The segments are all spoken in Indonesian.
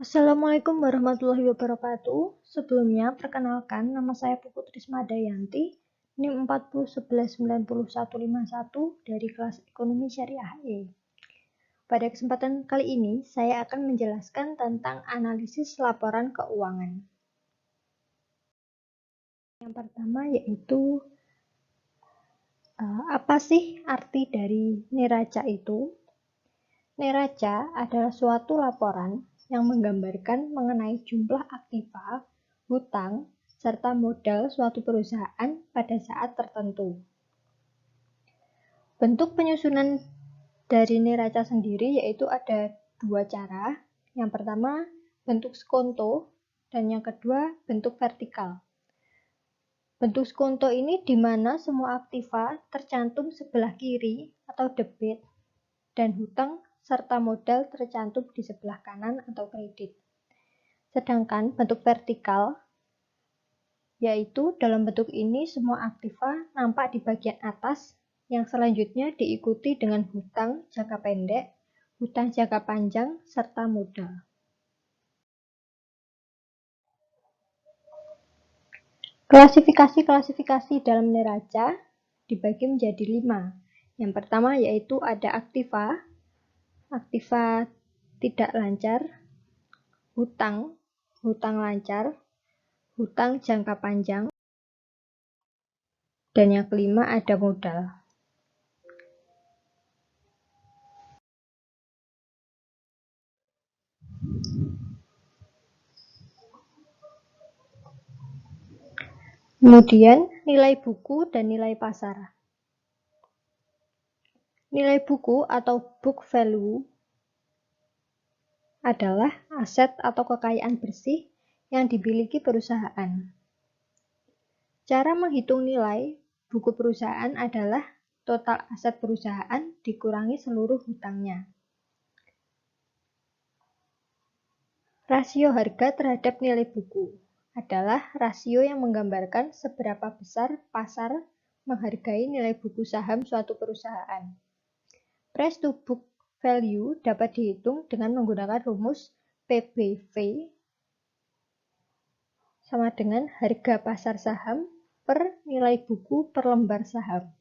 Assalamualaikum warahmatullahi wabarakatuh. Sebelumnya, perkenalkan nama saya Putu Trismadayanti, NIM 40119151 dari kelas Ekonomi Syariah E. Pada kesempatan kali ini, saya akan menjelaskan tentang analisis laporan keuangan. Yang pertama yaitu apa sih arti dari neraca itu? Neraca adalah suatu laporan yang menggambarkan mengenai jumlah aktiva, hutang, serta modal suatu perusahaan pada saat tertentu. Bentuk penyusunan dari neraca sendiri yaitu ada dua cara. Yang pertama, bentuk skonto, dan yang kedua, bentuk vertikal. Bentuk skonto ini di mana semua aktiva tercantum sebelah kiri atau debit, dan hutang serta modal tercantum di sebelah kanan atau kredit. Sedangkan bentuk vertikal, yaitu dalam bentuk ini semua aktiva nampak di bagian atas, yang selanjutnya diikuti dengan hutang jangka pendek, hutang jangka panjang, serta modal. Klasifikasi-klasifikasi dalam neraca dibagi menjadi 5. Yang pertama yaitu ada aktiva tidak lancar, hutang lancar, hutang jangka panjang, dan yang kelima ada modal. Kemudian nilai buku dan nilai pasar. Nilai buku atau book value adalah aset atau kekayaan bersih yang dimiliki perusahaan. Cara menghitung nilai buku perusahaan adalah total aset perusahaan dikurangi seluruh hutangnya. Rasio harga terhadap nilai buku adalah rasio yang menggambarkan seberapa besar pasar menghargai nilai buku saham suatu perusahaan. Price to book value dapat dihitung dengan menggunakan rumus PBV sama dengan harga pasar saham per nilai buku per lembar saham.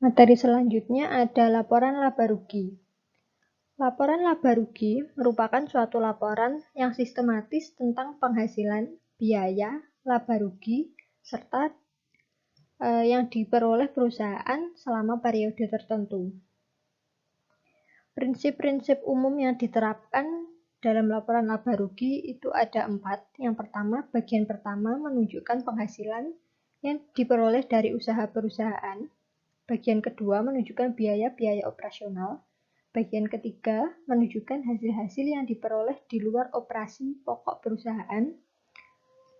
Materi selanjutnya ada laporan laba rugi. Laporan laba rugi merupakan suatu laporan yang sistematis tentang penghasilan, biaya, laba rugi, serta yang diperoleh perusahaan selama periode tertentu. Prinsip-prinsip umum yang diterapkan dalam laporan laba rugi itu ada 4. Yang pertama, bagian pertama menunjukkan penghasilan yang diperoleh dari usaha perusahaan. Bagian kedua menunjukkan biaya-biaya operasional. Bagian ketiga menunjukkan hasil-hasil yang diperoleh di luar operasi pokok perusahaan.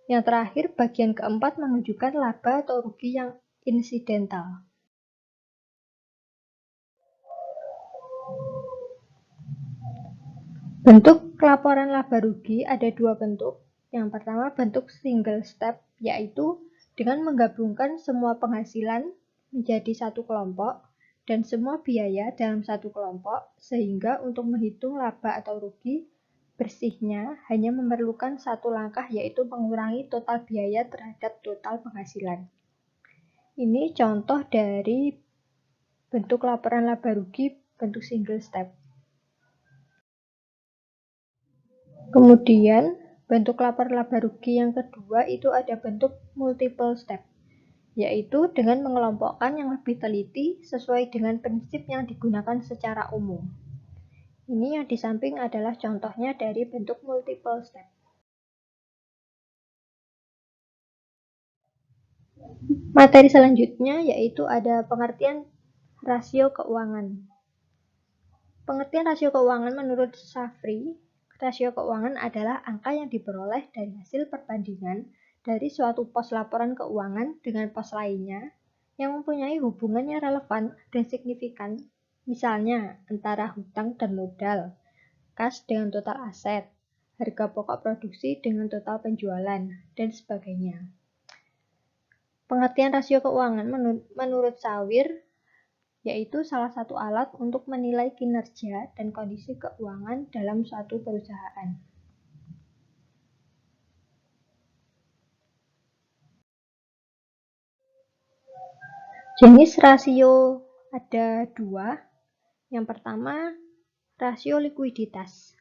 Yang terakhir, bagian keempat menunjukkan laba atau rugi yang insidental. Bentuk laporan laba rugi ada dua bentuk. Yang pertama bentuk single step, yaitu dengan menggabungkan semua penghasilan menjadi satu kelompok dan semua biaya dalam satu kelompok, sehingga untuk menghitung laba atau rugi bersihnya hanya memerlukan satu langkah, yaitu mengurangi total biaya terhadap total penghasilan. Ini contoh dari bentuk laporan laba rugi bentuk single step. Kemudian, bentuk laporan laba rugi yang kedua itu ada bentuk multiple step, yaitu dengan mengelompokkan yang lebih teliti sesuai dengan prinsip yang digunakan secara umum. Ini yang di samping adalah contohnya dari bentuk multiple step. Materi selanjutnya yaitu ada pengertian rasio keuangan. Pengertian rasio keuangan menurut Shafri, rasio keuangan adalah angka yang diperoleh dari hasil perbandingan dari suatu pos laporan keuangan dengan pos lainnya yang mempunyai hubungan yang relevan dan signifikan, misalnya antara hutang dan modal, kas dengan total aset, harga pokok produksi dengan total penjualan, dan sebagainya. Pengertian rasio keuangan menurut Sawir yaitu salah satu alat untuk menilai kinerja dan kondisi keuangan dalam suatu perusahaan. Jenis rasio ada dua. Yang pertama, rasio likuiditas,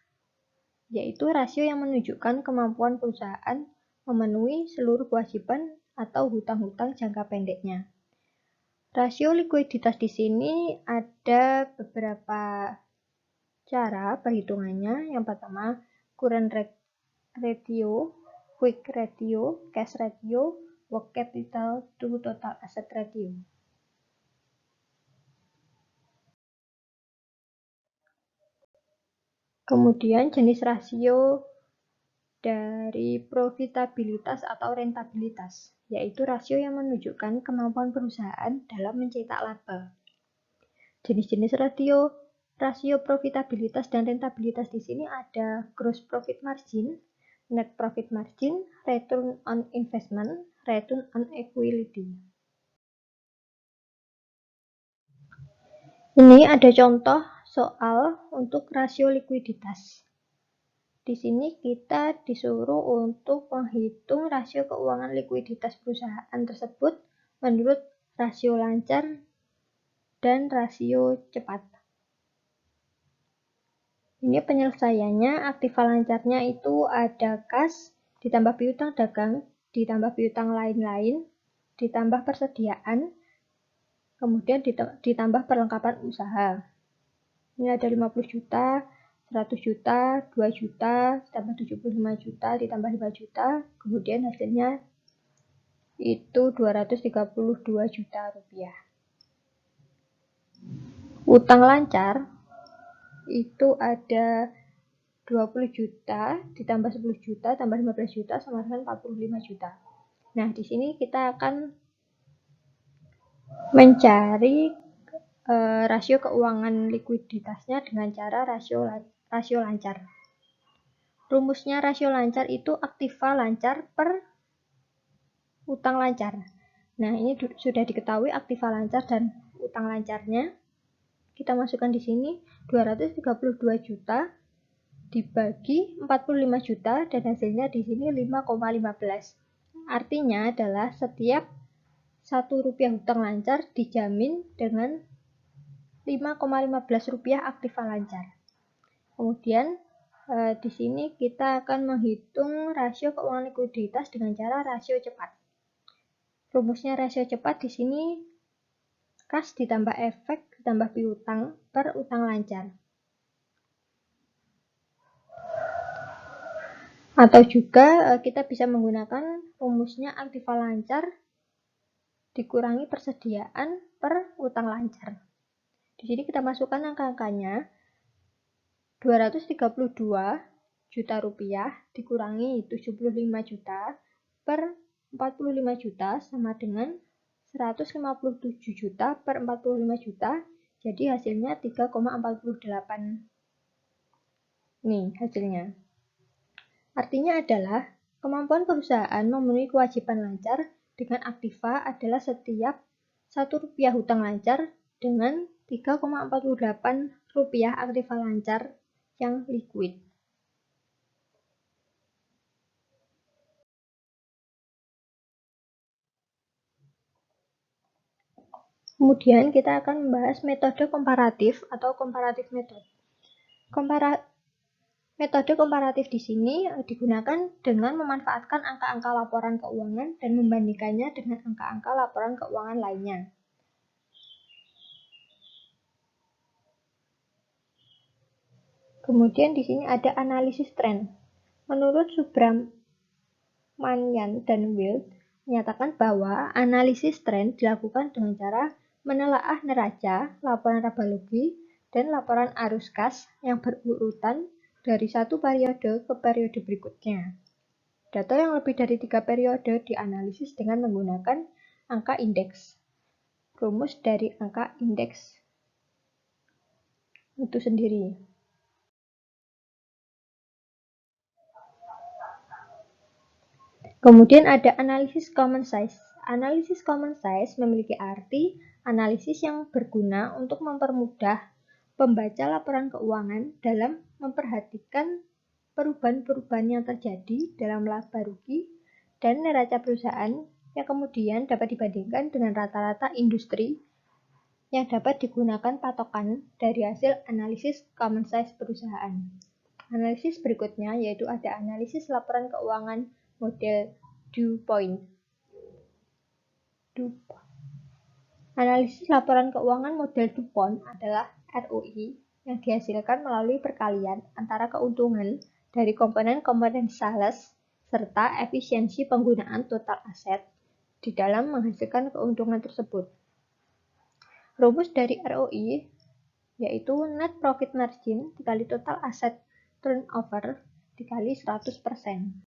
yaitu rasio yang menunjukkan kemampuan perusahaan memenuhi seluruh kewajiban atau hutang-hutang jangka pendeknya. Rasio likuiditas di sini ada beberapa cara perhitungannya. Yang pertama, current ratio, quick ratio, cash ratio, work capital to total asset ratio. Kemudian jenis rasio dari profitabilitas atau rentabilitas, yaitu rasio yang menunjukkan kemampuan perusahaan dalam mencetak laba. Jenis-jenis rasio profitabilitas dan rentabilitas di sini ada gross profit margin, net profit margin, return on investment, return on equity. Ini ada contoh soal untuk rasio likuiditas. Di sini kita disuruh untuk menghitung rasio keuangan likuiditas perusahaan tersebut menurut rasio lancar dan rasio cepat. Ini penyelesaiannya, aktiva lancarnya itu ada kas, ditambah piutang dagang, ditambah piutang lain-lain, ditambah persediaan, kemudian ditambah perlengkapan usaha. Ini ada 50 juta, 100 juta, 2 juta, ditambah 75 juta, ditambah 5 juta, kemudian hasilnya itu 232 juta rupiah. Utang lancar itu ada 20 juta, ditambah 10 juta, tambah 15 juta, sama dengan 45 juta. Nah, di sini kita akan mencari rasio keuangan likuiditasnya dengan cara rasio lancar. Rumusnya rasio lancar itu aktiva lancar per utang lancar. Nah, ini sudah diketahui aktiva lancar dan utang lancarnya. Kita masukkan di sini 232 juta dibagi 45 juta dan hasilnya di sini 5,15. Artinya adalah setiap 1 rupiah utang lancar dijamin dengan 5,15 rupiah aktiva lancar. Kemudian di sini kita akan menghitung rasio keuangan likuiditas dengan cara rasio cepat. Rumusnya rasio cepat di sini kas ditambah efek ditambah piutang per utang lancar. Atau juga kita bisa menggunakan rumusnya aktiva lancar dikurangi persediaan per utang lancar. Di sini kita masukkan angka-angkanya. 232 juta rupiah dikurangi 75 juta per 45 juta sama dengan 157 juta per 45 juta, jadi hasilnya 3,48. Nih hasilnya. Artinya adalah kemampuan perusahaan memenuhi kewajiban lancar dengan aktiva adalah setiap 1 rupiah hutang lancar dengan 3,48 rupiah aktiva lancar yang liquid. Kemudian kita akan membahas metode komparatif atau comparative method. Metode komparatif di sini digunakan dengan memanfaatkan angka-angka laporan keuangan dan membandingkannya dengan angka-angka laporan keuangan lainnya. Kemudian di sini ada analisis tren. Menurut Subramanian dan Wild menyatakan bahwa analisis tren dilakukan dengan cara menelaah neraca, laporan laba rugi, dan laporan arus kas yang berurutan dari satu periode ke periode berikutnya. Data yang lebih dari 3 periode dianalisis dengan menggunakan angka indeks. Rumus dari angka indeks itu sendiri. Kemudian ada analisis common size. Analisis common size memiliki arti Analisis yang berguna untuk mempermudah pembaca laporan keuangan dalam memperhatikan perubahan-perubahan yang terjadi dalam laba rugi dan neraca perusahaan yang kemudian dapat dibandingkan dengan rata-rata industri yang dapat digunakan patokan dari hasil analisis common size perusahaan. Analisis berikutnya yaitu ada analisis laporan keuangan model DuPont. Analisis laporan keuangan model DuPont adalah ROI yang dihasilkan melalui perkalian antara keuntungan dari komponen-komponen sales serta efisiensi penggunaan total aset di dalam menghasilkan keuntungan tersebut. Rumus dari ROI yaitu net profit margin dikali total aset turnover dikali 100%.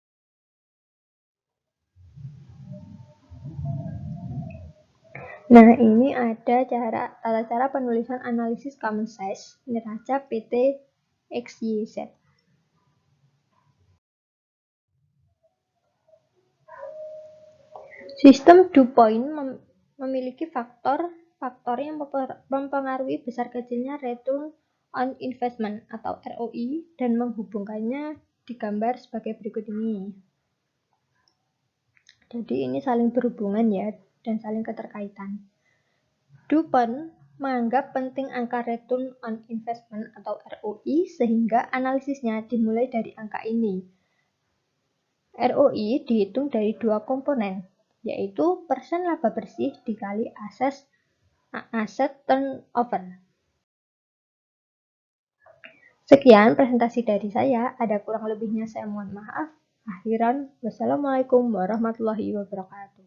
Nah, ini ada tata cara penulisan analisis common size neraca PT XYZ. Sistem DuPont memiliki faktor yang mempengaruhi besar kecilnya return on investment atau ROI dan menghubungkannya digambar sebagai berikut ini. Jadi ini saling berhubungan ya dan saling keterkaitan. DuPont menganggap penting angka return on investment atau ROI sehingga analisisnya dimulai dari angka ini. ROI dihitung dari dua komponen, yaitu persen laba bersih dikali aset turnover. Sekian presentasi dari saya, ada kurang lebihnya saya mohon maaf. Akhiran, wassalamualaikum warahmatullahi wabarakatuh.